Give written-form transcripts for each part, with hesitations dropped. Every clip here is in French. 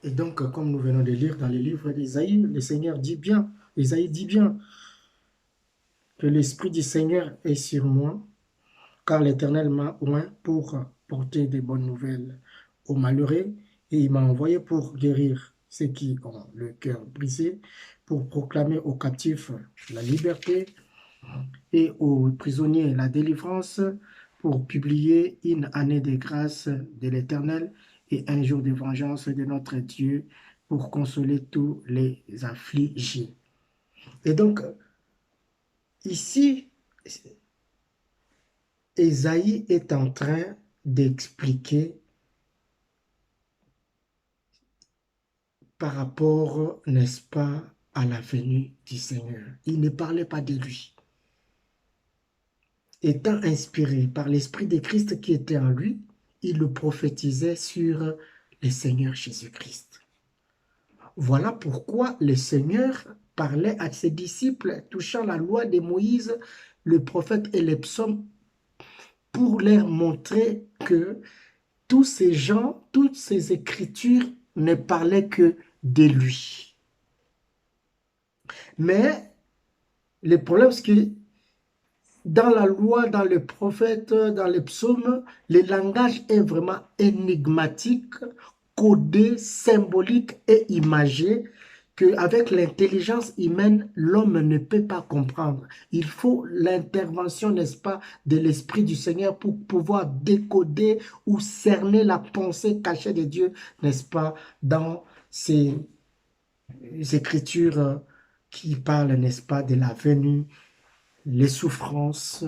Et donc, comme nous venons de lire dans les livres d'Isaïe, le Seigneur dit bien, Isaïe dit bien, que l'Esprit du Seigneur est sur moi, car l'Éternel m'a oint pour porter des bonnes nouvelles aux malheureux, et il m'a envoyé pour guérir ceux qui ont le cœur brisé, pour proclamer aux captifs la liberté et aux prisonniers la délivrance, pour publier une année de grâce de l'Éternel et un jour de vengeance de notre Dieu, pour consoler tous les affligés. Et donc, ici, Ésaïe est en train d'expliquer par rapport, n'est-ce pas, à la venue du Seigneur. Il ne parlait pas de lui. Étant inspiré par l'Esprit de Christ qui était en lui, il le prophétisait sur le Seigneur Jésus-Christ. Voilà pourquoi le Seigneur parlait à ses disciples touchant la loi de Moïse, le prophète et les psaumes, pour leur montrer que tous ces gens, toutes ces écritures ne parlaient que de lui. Mais le problème, c'est que dans la loi, dans les prophètes, dans les psaumes, le langage est vraiment énigmatique, codé, symbolique et imagé, qu'avec l'intelligence humaine, l'homme ne peut pas comprendre. Il faut l'intervention, n'est-ce pas, de l'Esprit du Seigneur pour pouvoir décoder ou cerner la pensée cachée de Dieu, n'est-ce pas, dans ces écritures qui parlent, n'est-ce pas, de la venue, les souffrances,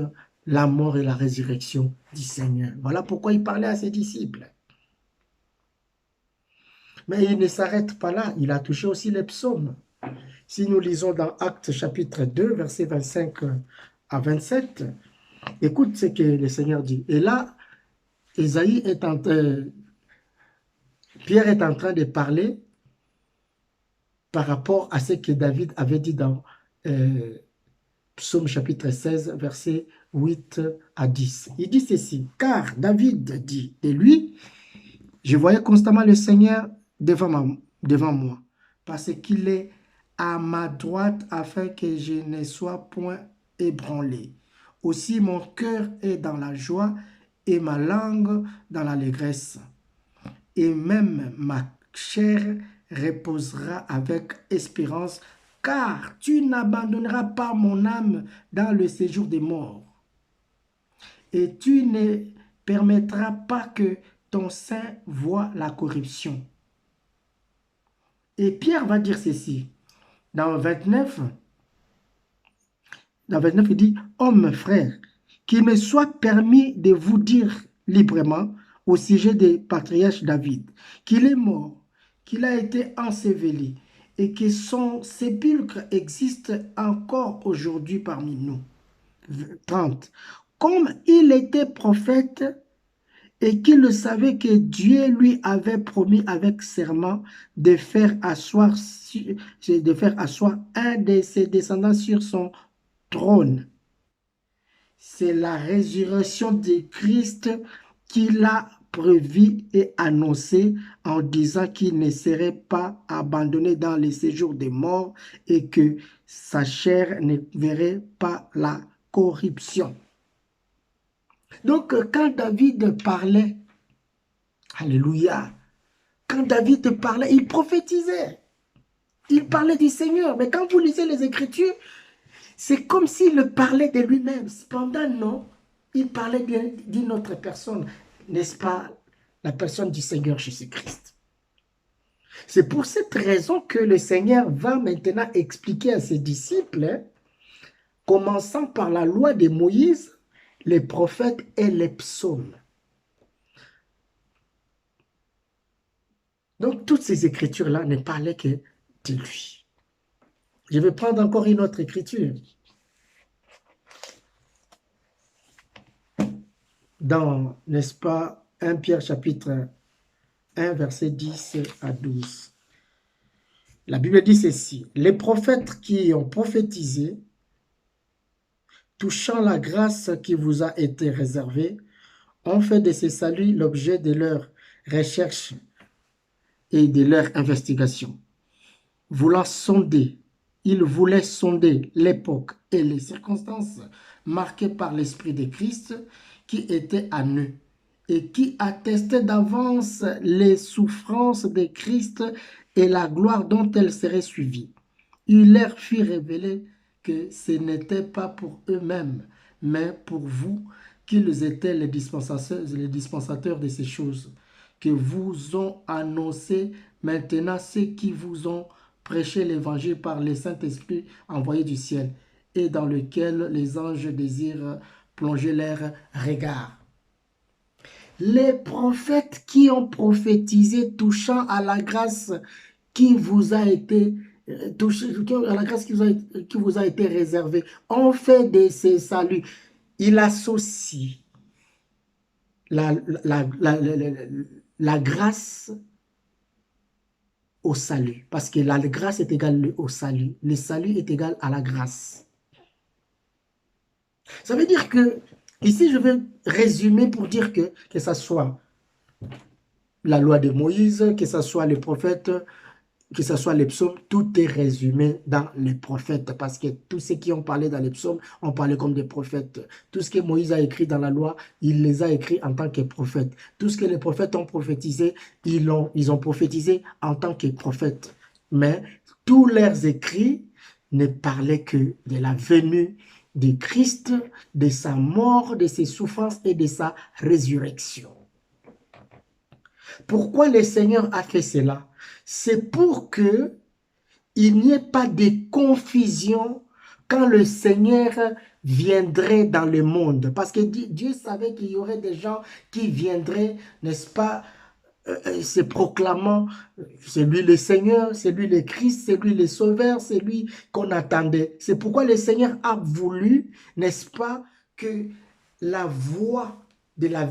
la mort et la résurrection du Seigneur. Voilà pourquoi il parlait à ses disciples. Mais il ne s'arrête pas là, il a touché aussi les psaumes. Si nous lisons dans Actes chapitre 2, versets 25 à 27, écoute ce que le Seigneur dit. Et là, Ésaïe est en train, Pierre est en train de parler par rapport à ce que David avait dit dans Psaume chapitre 16, versets 8 à 10. Il dit ceci, car David dit de lui, je voyais constamment le Seigneur devant moi, parce qu'il est à ma droite afin que je ne sois point ébranlé. Aussi mon cœur est dans la joie et ma langue dans l'allégresse. Et même ma chair reposera avec espérance, car tu n'abandonneras pas mon âme dans le séjour des morts, et tu ne permettras pas que ton sein voie la corruption. Et Pierre va dire ceci, dans 29, il dit, hommes, frères, qu'il me soit permis de vous dire librement au sujet des patriarches David, qu'il est mort, qu'il a été enseveli et que son sépulcre existe encore aujourd'hui parmi nous. 30. Comme il était prophète et qu'il le savait que Dieu lui avait promis avec serment de faire asseoir un de ses descendants sur son trône. C'est la résurrection de Christ qu'il a prévu et annoncé en disant qu'il ne serait pas abandonné dans les séjours des morts et que sa chair ne verrait pas la corruption. Donc, quand David parlait, alléluia, quand David parlait, il prophétisait. Il parlait du Seigneur. Mais quand vous lisez les Écritures, c'est comme s'il parlait de lui-même. Cependant, non, il parlait d'une autre personne, n'est-ce pas, la personne du Seigneur Jésus-Christ. C'est pour cette raison que le Seigneur va maintenant expliquer à ses disciples, commençant par la loi de Moïse, les prophètes et les psaumes. Donc, toutes ces écritures-là ne parlaient que de lui. Je vais prendre encore une autre écriture. Dans, n'est-ce pas, 1 Pierre chapitre 1, verset 10 à 12. La Bible dit ceci, les prophètes qui ont prophétisé, touchant la grâce qui vous a été réservée, ont fait de ce salut l'objet de leur recherche et de leur investigation. Ils voulaient sonder l'époque et les circonstances marquées par l'Esprit de Christ qui était à eux et qui attestait d'avance les souffrances de Christ et la gloire dont elles seraient suivies. Il leur fit révéler que ce n'était pas pour eux-mêmes, mais pour vous qu'ils étaient les dispensateurs de ces choses, que vous ont annoncé maintenant ceux qui vous ont prêché l'évangile par le Saint-Esprit envoyé du ciel, et dans lequel les anges désirent plonger leur regard. Les prophètes qui ont prophétisé touchant à la grâce qui vous a été à la grâce qui vous a été réservée, ont fait de ces saluts. Il associe la, la, la, la, la grâce au salut, parce que la grâce est égale au salut. Le salut est égal à la grâce. Ça veut dire que, ici je vais résumer pour dire que ce soit la loi de Moïse, que ce soit les prophètes, que ce soit les psaumes, tout est résumé dans les prophètes, parce que tous ceux qui ont parlé dans les psaumes ont parlé comme des prophètes. Tout ce que Moïse a écrit dans la loi, il les a écrits en tant que prophètes. Tout ce que les prophètes ont prophétisé, ils ont prophétisé en tant que prophètes. Mais tous leurs écrits ne parlaient que de la venue de Christ, de sa mort, de ses souffrances et de sa résurrection. Pourquoi le Seigneur a fait cela? C'est pour que il n'y ait pas de confusion quand le Seigneur viendrait dans le monde. Parce que Dieu savait qu'il y aurait des gens qui viendraient, n'est-ce pas, se proclamant, c'est lui le Seigneur, c'est lui le Christ, c'est lui le Sauveur, c'est lui qu'on attendait. C'est pourquoi le Seigneur a voulu, n'est-ce pas, que la voix de la